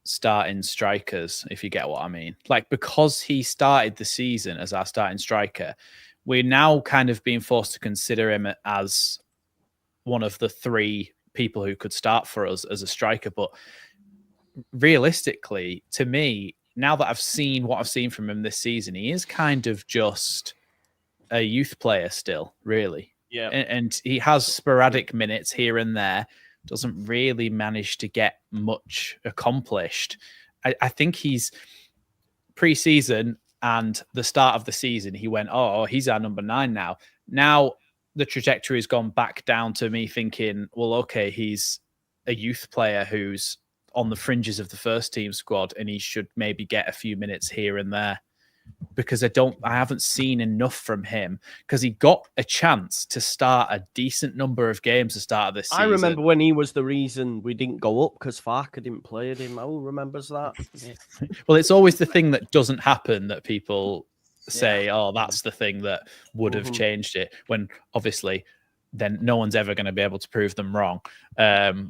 starting strikers, if you get what I mean. Like, because he started the season as our starting striker, we're now kind of being forced to consider him as one of the 3 people who could start for us as a striker. But realistically, to me, now that I've seen what I've seen from him this season, he is kind of just a youth player still, really.
Yeah.
And he has sporadic minutes here and there, doesn't really manage to get much accomplished. I think he's pre-season and the start of the season, he went, oh, he's our number 9 now. Now the trajectory has gone back down to me thinking, well, okay, he's a youth player who's on the fringes of the first team squad and he should maybe get a few minutes here and there. Because I haven't seen enough from him, because he got a chance to start a decent number of games to start of this season.
I remember when he was the reason we didn't go up, because Farker didn't play him. Who remembers that?
Well, it's always the thing that doesn't happen that people say, oh, that's the thing that would have changed it. When obviously then no one's ever going to be able to prove them wrong.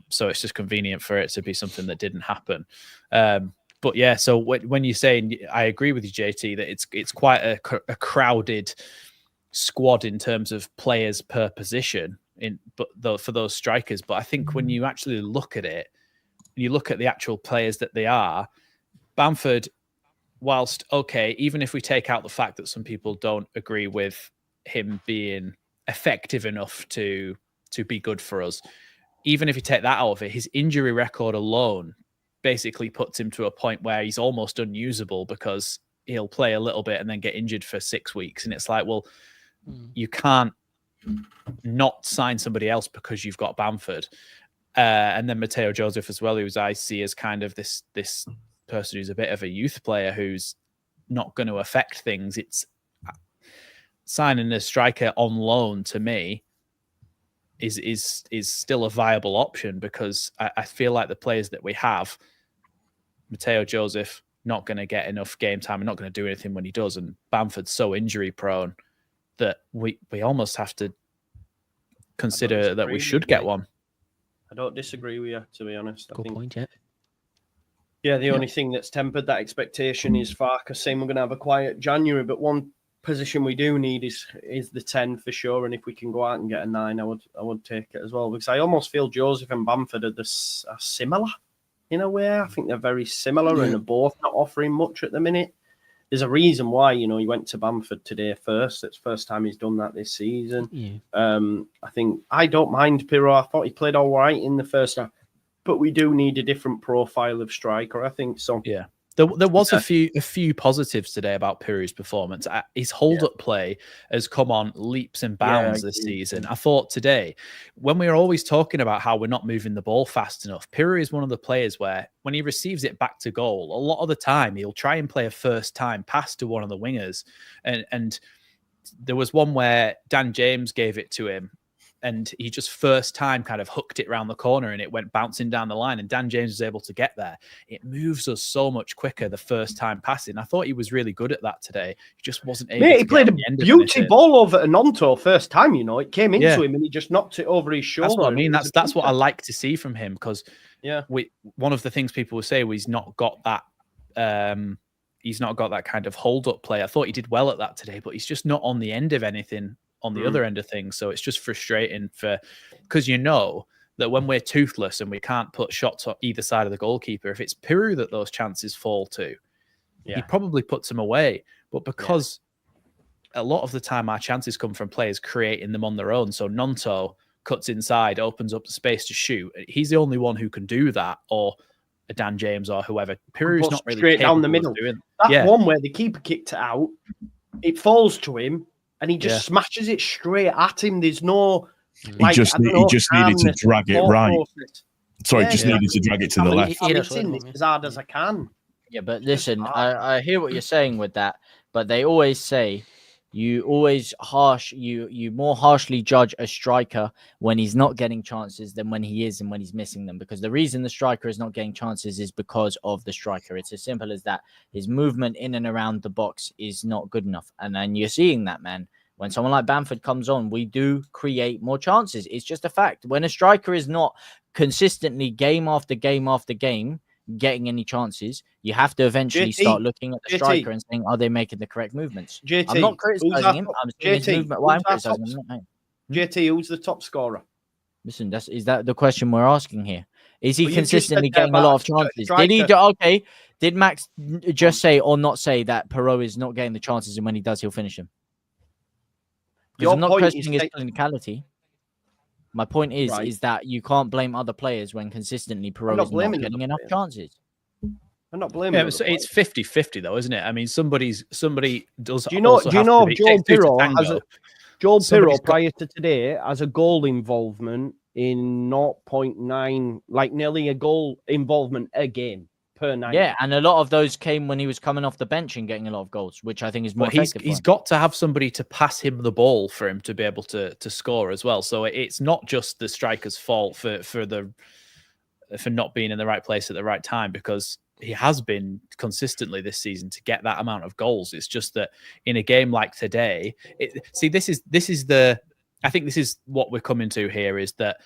So it's just convenient for it to be something that didn't happen. But yeah, so when you're saying, I agree with you, JT, that it's quite a crowded squad in terms of players per position for those strikers. But I think when you actually look at it, you look at the actual players that they are, Bamford, whilst okay, even if we take out the fact that some people don't agree with him being effective enough to be good for us, even if you take that out of it, his injury record alone basically puts him to a point where he's almost unusable, because he'll play a little bit and then get injured for 6 weeks. And it's like, well, you can't not sign somebody else because you've got Bamford. And then Mateo Joseph as well, who's I see as kind of this person who's a bit of a youth player who's not going to affect things. It's signing a striker on loan, to me, is still a viable option, because I feel like the players that we have, Mateo Joseph, not going to get enough game time and not going to do anything when he does, and Bamford's so injury prone that we almost have to consider that we should get one.
I don't disagree with you, to be honest.
Good point, yeah.
Yeah, the only thing that's tempered that expectation is Farkas saying we're going to have a quiet January, but one position we do need is the 10 for sure. And if we can go out and get a 9, I would take it as well, because I almost feel Joseph and Bamford are similar in a way. I think they're very similar, and they're both not offering much at the minute. There's a reason why, he went to Bamford today first. It's the first time he's done that this season. Yeah. I think I don't mind Pirro. I thought he played all right in the first half, but we do need a different profile of striker, I think. So
yeah. There was a few positives today about Pirro's performance. His hold-up play has come on leaps and bounds this season. I thought today, when we were always talking about how we're not moving the ball fast enough, Pirro is one of the players where when he receives it back to goal, a lot of the time he'll try and play a first-time pass to one of the wingers. And there was one where Dan James gave it to him, and he just first time kind of hooked it around the corner and it went bouncing down the line, and Dan James was able to get there. It moves us so much quicker the first time passing. I thought he was really good at that today. He just wasn't able to.
He played a beauty ball over to Nonto first time, It came into him and he just knocked it over his shoulder.
That's what I mean. That's what I like to see from him, because one of the things people will say was he's not got that kind of hold-up play. I thought he did well at that today, but he's just not on the end of anything on the other end of things. So it's just frustrating because that when we're toothless and we can't put shots on either side of the goalkeeper, if it's Pirro that those chances fall to, he probably puts them away. But because a lot of the time our chances come from players creating them on their own. So Nonto cuts inside, opens up the space to shoot. He's the only one who can do that, or a Dan James or whoever. Pirro's not really
straight down the middle. That one where the keeper kicked it out, it falls to him, and he just smashes it straight at him. There's no...
He just needed to drag it right. Sorry, needed to drag it to the left.
It's as hard as I can.
Yeah, but listen, I hear what you're saying with that, but they always say you more harshly judge a striker when he's not getting chances than when he is and when he's missing them, because the reason the striker is not getting chances is because of the striker. It's as simple as that. His movement in and around the box is not good enough, and then you're seeing that, man. When someone like Bamford comes on, we do create more chances. It's just a fact. When a striker is not consistently game after game after game getting any chances, you have to eventually start looking at the striker and saying, are they making the correct movements? I'm not criticizing him. I'm saying his movement. Why I'm criticizing him.
JT, who's the top scorer?
Listen, is that the question we're asking here? Is he consistently getting a lot of chances? Did he? Okay. Did Max just say or not say that Pirro is not getting the chances, and when he does, he'll finish him? Because I'm not questioning his clinicality. My point is that you can't blame other players when consistently Pirro is not getting enough chances.
I'm not blaming him.
It's 50-50 though, isn't it? I mean, somebody does.
Do you know Joel Pirro prior to today has a goal involvement in 0.9, like nearly a goal involvement a game per night.
Yeah, and a lot of those came when he was coming off the bench and getting a lot of goals, which I think is more effective.
He's got to have somebody to pass him the ball for him to be able to score as well. So it's not just the striker's fault for not being in the right place at the right time, because he has been consistently this season to get that amount of goals. It's just that in a game like today, this is the I think this is what we're coming to here, is that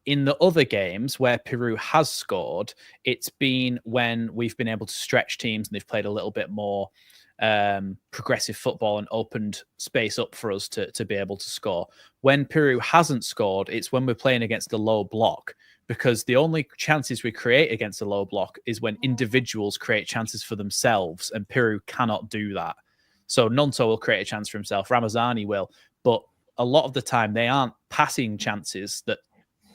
in the other games where Peru has scored, it's been when we've been able to stretch teams and they've played a little bit more progressive football and opened space up for us to be able to score. When Peru hasn't scored, it's when we're playing against the low block, because the only chances we create against the low block is when individuals create chances for themselves, and Peru cannot do that. So Nonto will create a chance for himself, Ramazani will, but a lot of the time they aren't passing chances that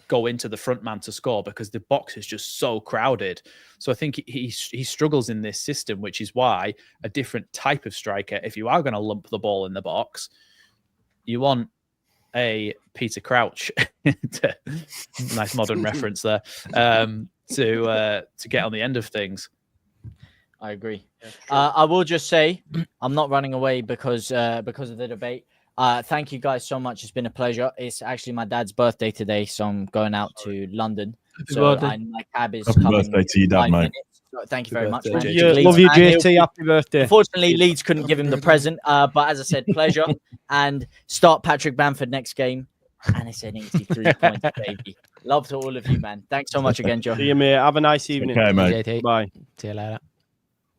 go into the front man to score because the box is just so crowded. So I think he struggles in this system, which is why a different type of striker, if you are going to lump the ball in the box, you want a Peter Crouch, nice modern reference there, to get on the end of things.
I agree. I will just say I'm not running away because of the debate. Thank you guys so much. It's been a pleasure. It's actually my dad's birthday today, so I'm going out to London. My cab is
Happy
coming.
birthday to you, Dad, mate.
So thank you very much.
Love you, JT. Happy birthday.
Unfortunately, Leeds couldn't give him the present, but as I said, pleasure. And start Patrick Bamford next game. And it's an easy 3 points, baby. Love to all of you, man. Thanks so much again, Joe.
See you, mate. Have a nice evening.
Okay, mate.
JT.
Bye.
See you later.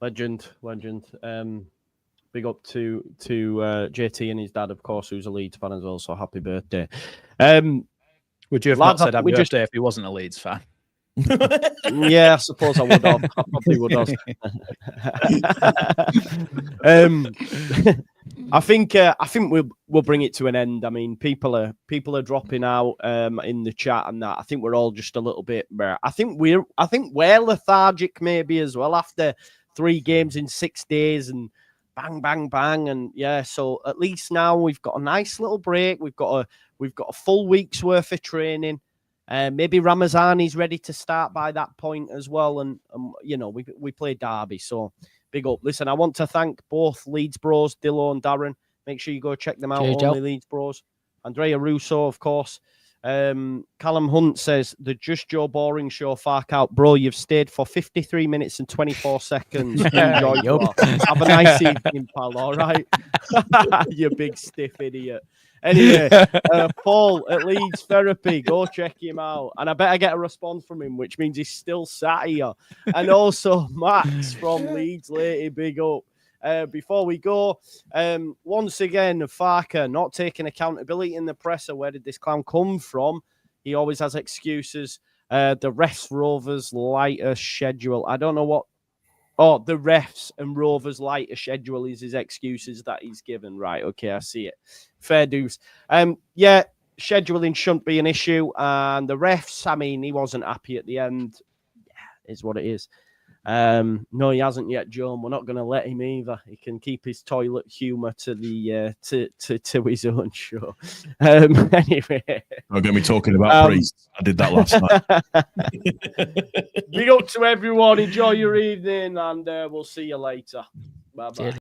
Legend. Big up to JT and his dad, of course, who's a Leeds fan as well. So happy birthday.
Would you have
Lads,
not said happy
we
birthday if he wasn't a Leeds fan?
Yeah, I suppose I would have. I probably would have. I think we'll bring it to an end. I mean, people are dropping out in the chat and that. I think we're all just a little bit. I think we're lethargic maybe as well after 3 games in 6 days and bang, bang, bang, and yeah. So at least now we've got a nice little break. We've got a full week's worth of training. Maybe Ramazani's ready to start by that point as well. And we play Derby, so big up. Listen, I want to thank both Leeds Bros, Dillo and Darren. Make sure you go check them out.
Cheers,
Only
Joe.
Leeds Bros. Andrea Russo, of course. Callum Hunt says the Just Joe Boring Show. Fark out, bro. You've stayed for 53 minutes and 24 seconds. Enjoy. Have a nice evening, pal. All right, you big stiff idiot. Anyway, Paul at Leeds Therapy, go check him out. And I better get a response from him, which means he's still sat here. And also Max from Leeds Lady, big up. Before we go, once again, Farker not taking accountability in the presser. Where did this clown come from? He always has excuses. The refs, Rovers, lighter schedule. I don't know what. Oh, the refs and Rovers lighter schedule is his excuses that he's given. Right, okay, I see it. Fair dues. Yeah, scheduling shouldn't be an issue. And the refs, I mean, he wasn't happy at the end. Yeah, is what it is. No, he hasn't yet, Joe. We're not going to let him either. He can keep his toilet humour to the to his own show. Anyway,
Don't get me talking about priests. I did that last night.
big up to everyone. Enjoy your evening, and we'll see you later. Bye bye.